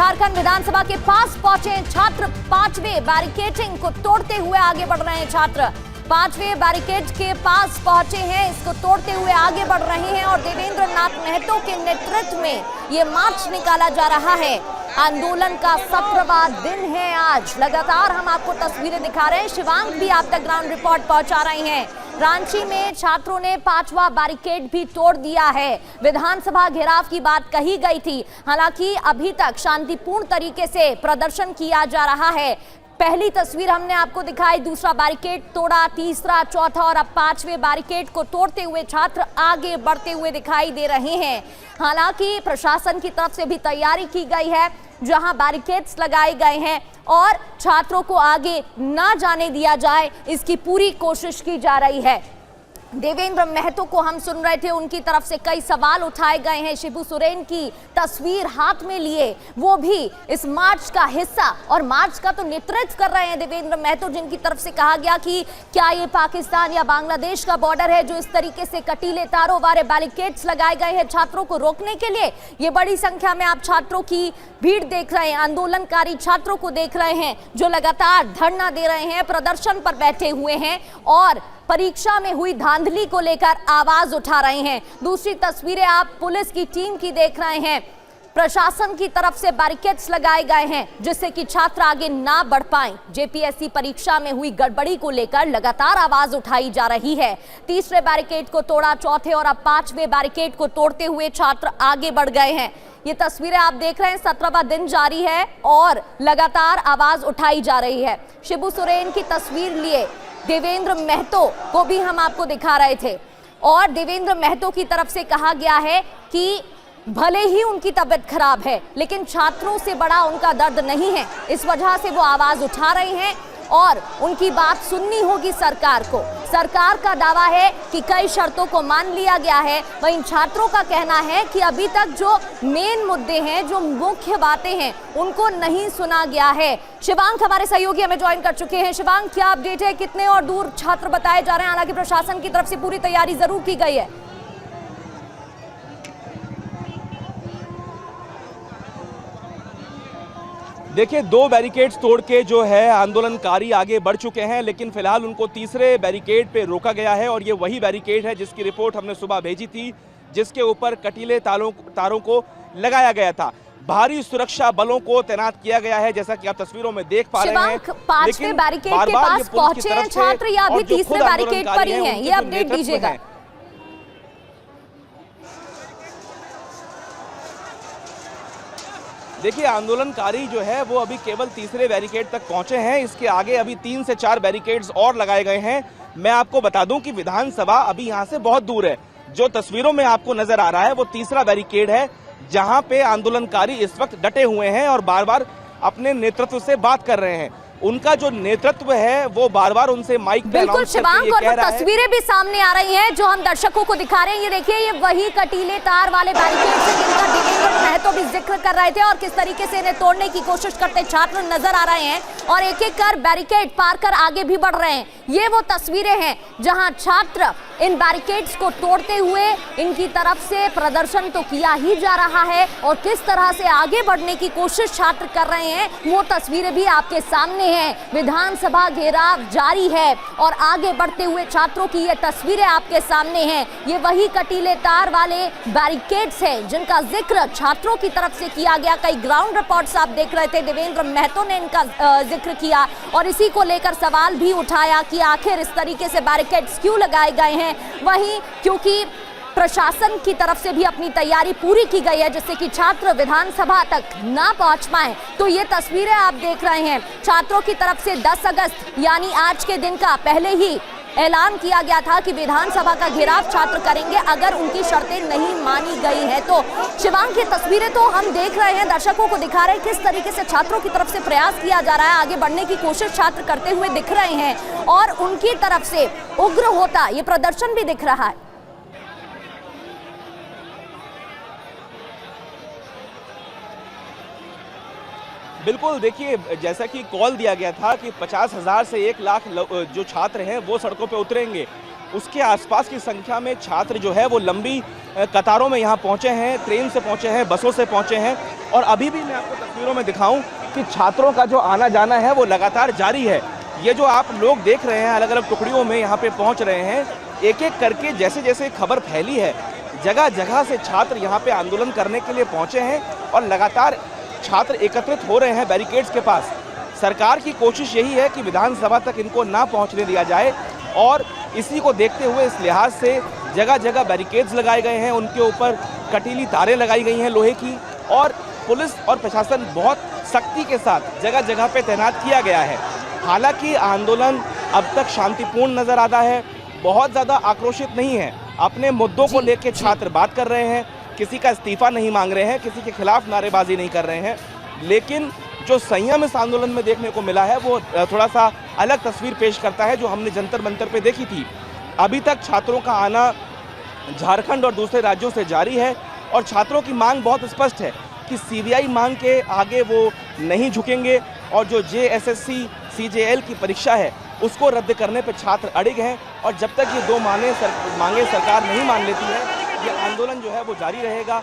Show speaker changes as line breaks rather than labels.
झारखंड विधानसभा के पास पहुंचे छात्र। 5वें बैरिकेडिंग को तोड़ते हुए आगे बढ़ रहे हैं छात्र। 5वें बैरिकेड के पास पहुंचे हैं, इसको तोड़ते हुए आगे बढ़ रहे हैं और देवेंद्र नाथ महतो के नेतृत्व में ये मार्च निकाला जा रहा है। आंदोलन का 17वां दिन है आज। लगातार हम आपको तस्वीरें दिखा रहे हैं। शिवांग भी आप तक ग्राउंड रिपोर्ट पहुंचा रही हैं। रांची में छात्रों ने 5वां बैरिकेड भी तोड़ दिया है। विधानसभा घेराव की बात कही गई थी, हालांकि अभी तक शांतिपूर्ण तरीके से प्रदर्शन किया जा रहा है। पहली तस्वीर हमने आपको दिखाई, दूसरा बैरिकेड तोड़ा, तीसरा, चौथा और अब 5वें बैरिकेड को तोड़ते हुए छात्र आगे बढ़ते हुए दिखाई दे रहे हैं। हालांकि प्रशासन की तरफ से भी तैयारी की गई है, जहां बैरिकेड्स लगाए गए हैं और छात्रों को आगे ना जाने दिया जाए, इसकी पूरी कोशिश की जा रही है। देवेंद्र महतो को हम सुन रहे थे, उनकी तरफ से कई सवाल उठाए गए हैं। शिबू सोरेन की तस्वीर हाथ में लिए वो भी इस मार्च का हिस्सा, और मार्च का तो नेतृत्व कर रहे हैं देवेंद्र महतो, जिनकी तरफ से कहा गया कि क्या ये पाकिस्तान या बांग्लादेश का बॉर्डर है जो इस तरीके से कटीले तारों वाले बैरिकेड्स लगाए गए हैं छात्रों को रोकने के लिए। ये बड़ी संख्या में आप छात्रों की भीड़ देख रहे हैं, आंदोलनकारी छात्रों को देख रहे हैं जो लगातार धरना दे रहे हैं, प्रदर्शन पर बैठे हुए हैं और परीक्षा में हुई धांधली को लेकर आवाज उठा रहे हैं। दूसरी तस्वीरें आप पुलिस की टीम की देख रहे हैं। प्रशासन की तरफ से बैरिकेड्स लगाए गए हैं जिससे कि छात्र आगे ना बढ़ पाएं। जेपीएससी परीक्षा में हुई गड़बड़ी को लेकर लगातार आवाज उठाई जा रही है। तीसरे बैरिकेड को तोड़ा, चौथे और अब 5वें बैरिकेड को तोड़ते हुए छात्र आगे बढ़ गए हैं। ये तस्वीरें आप देख रहे हैं, 17वां दिन जारी है और लगातार आवाज उठाई जा रही है। शिबू सोरेन की तस्वीर लिए देवेंद्र महतो को भी हम आपको दिखा रहे थे और देवेंद्र महतो की तरफ से कहा गया है कि भले ही उनकी तबीयत खराब है लेकिन छात्रों से बड़ा उनका दर्द नहीं है, इस वजह से वो आवाज उठा रहे हैं और उनकी बात सुननी होगी सरकार को। सरकार का दावा है कि कई शर्तों को मान लिया गया है, वहीं छात्रों का कहना है कि अभी तक जो मेन मुद्दे हैं, जो मुख्य बातें हैं, उनको नहीं सुना गया है। शिवांग हमारे सहयोगी हमें ज्वाइन कर चुके हैं। शिवांग, क्या अपडेट है, कितने और दूर छात्र बताए जा रहे हैं? हालांकि प्रशासन की तरफ से पूरी तैयारी जरूर की गई है।
देखिए, 2 बैरिकेड्स तोड़ के जो है आंदोलनकारी आगे बढ़ चुके हैं, लेकिन फिलहाल उनको तीसरे बैरिकेड पे रोका गया है और ये वही बैरिकेड है जिसकी रिपोर्ट हमने सुबह भेजी थी, जिसके ऊपर कटीले तारों को लगाया गया था। भारी सुरक्षा बलों को तैनात किया गया है, जैसा कि आप तस्वीरों में देख पा रहे हैं।
5वें बैरिकेड के पास पहुंचे हैं छात्र या अभी तीसरे बैरिकेड पर ही हैं? ये अपडेट दीजिएगा।
देखिए, आंदोलनकारी जो है वो अभी केवल तीसरे बैरिकेड तक पहुंचे हैं। इसके आगे अभी 3 से 4 बैरिकेड्स और लगाए गए हैं। मैं आपको बता दूं कि विधानसभा अभी यहां से बहुत दूर है। जो तस्वीरों में आपको नजर आ रहा है वो तीसरा बैरिकेड है, जहां पे आंदोलनकारी इस वक्त डटे हुए हैं और बार बार अपने नेतृत्व से बात कर रहे हैं। उनका जो नेतृत्व है वो बार बार उनसे माइक पे
बिल्कुल शिवांग, और तस्वीरें भी सामने आ रही हैं जो हम दर्शकों को दिखा रहे हैं। ये देखिए, ये वही कटीले तार वाले बैरिकेड है जिनका देवेंद्र महतो भी जिक्र कर रहे थे और किस तरीके से इन्हें तोड़ने की कोशिश करते छात्र नजर आ रहे हैं और एक एक कर बैरिकेड पार कर आगे भी बढ़ रहे हैं। ये वो तस्वीरें हैं जहां छात्र इन बैरिकेड्स को तोड़ते हुए इनकी तरफ से प्रदर्शन तो किया ही जा रहा है और किस तरह से आगे बढ़ने की कोशिश छात्र कर रहे हैं वो तस्वीरें भी आपके सामने हैं। विधानसभा घेराव जारी है और आगे बढ़ते हुए छात्रों की ये तस्वीरें आपके सामने हैं। ये वही कटीले तार वाले बैरिकेड्स हैं जिनका जिक्र छात्रों की तरफ से किया गया। कई ग्राउंड रिपोर्ट्स आप देख रहे थे, देवेंद्र महतो ने इनका जिक्र किया और इसी को लेकर सवाल भी उठाया कि आखिर इस तरीके से बैरिकेड्स क्यों लगाए गए हैं। वहीं क्योंकि प्रशासन की तरफ से भी अपनी तैयारी पूरी की गई है जिससे कि छात्र विधानसभा तक ना पहुंच पाए। तो ये तस्वीरें आप देख रहे हैं, छात्रों की तरफ से 10 अगस्त यानी आज के दिन का पहले ही ऐलान किया गया था कि विधानसभा का घेराव छात्र करेंगे अगर उनकी शर्तें नहीं मानी गई हैं। तो शिवांग, की तस्वीरें तो हम देख रहे हैं, दर्शकों को दिखा रहे हैं किस तरीके से छात्रों की तरफ से प्रयास किया जा रहा है, आगे बढ़ने की कोशिश छात्र करते हुए दिख रहे हैं और उनकी तरफ से उग्र होता ये प्रदर्शन भी दिख रहा है।
बिल्कुल, देखिए जैसा कि कॉल दिया गया था कि 50,000 से 1 लाख जो छात्र हैं वो सड़कों पे उतरेंगे, उसके आसपास की संख्या में छात्र जो है वो लंबी कतारों में यहाँ पहुँचे हैं, ट्रेन से पहुँचे हैं, बसों से पहुँचे हैं। और अभी भी मैं आपको तस्वीरों में दिखाऊं कि छात्रों का जो आना जाना है वो लगातार जारी है। ये जो आप लोग देख रहे हैं अलग अलग टुकड़ियों में यहाँ पे पहुँच रहे हैं, एक एक करके जैसे जैसे खबर फैली है, जगह जगह से छात्र यहाँ पे आंदोलन करने के लिए पहुँचे हैं और लगातार छात्र एकत्रित हो रहे हैं बैरिकेड्स के पास। सरकार की कोशिश यही है कि विधानसभा तक इनको ना पहुंचने दिया जाए और इसी को देखते हुए इस लिहाज से जगह जगह बैरिकेड्स लगाए गए हैं, उनके ऊपर कटीली तारें लगाई गई हैं लोहे की और पुलिस और प्रशासन बहुत सख्ती के साथ जगह जगह पे तैनात किया गया है। हालांकि आंदोलन अब तक शांतिपूर्ण नजर आता है, बहुत ज़्यादा आक्रोशित नहीं है। अपने मुद्दों को लेकर छात्र बात कर रहे हैं, किसी का इस्तीफा नहीं मांग रहे हैं, किसी के खिलाफ नारेबाजी नहीं कर रहे हैं, लेकिन जो संयम इस आंदोलन में देखने को मिला है वो थोड़ा सा अलग तस्वीर पेश करता है जो हमने जंतर मंतर पे देखी थी। अभी तक छात्रों का आना झारखंड और दूसरे राज्यों से जारी है और छात्रों की मांग बहुत स्पष्ट है कि सीबीआई मांग के आगे वो नहीं झुकेंगे और जो जेएसएससी सीजेएल की परीक्षा है उसको रद्द करने पर छात्र अड़िग हैं और जब तक ये दो मांगे सरकार नहीं मान लेती है, ये आंदोलन जो है वो जारी रहेगा।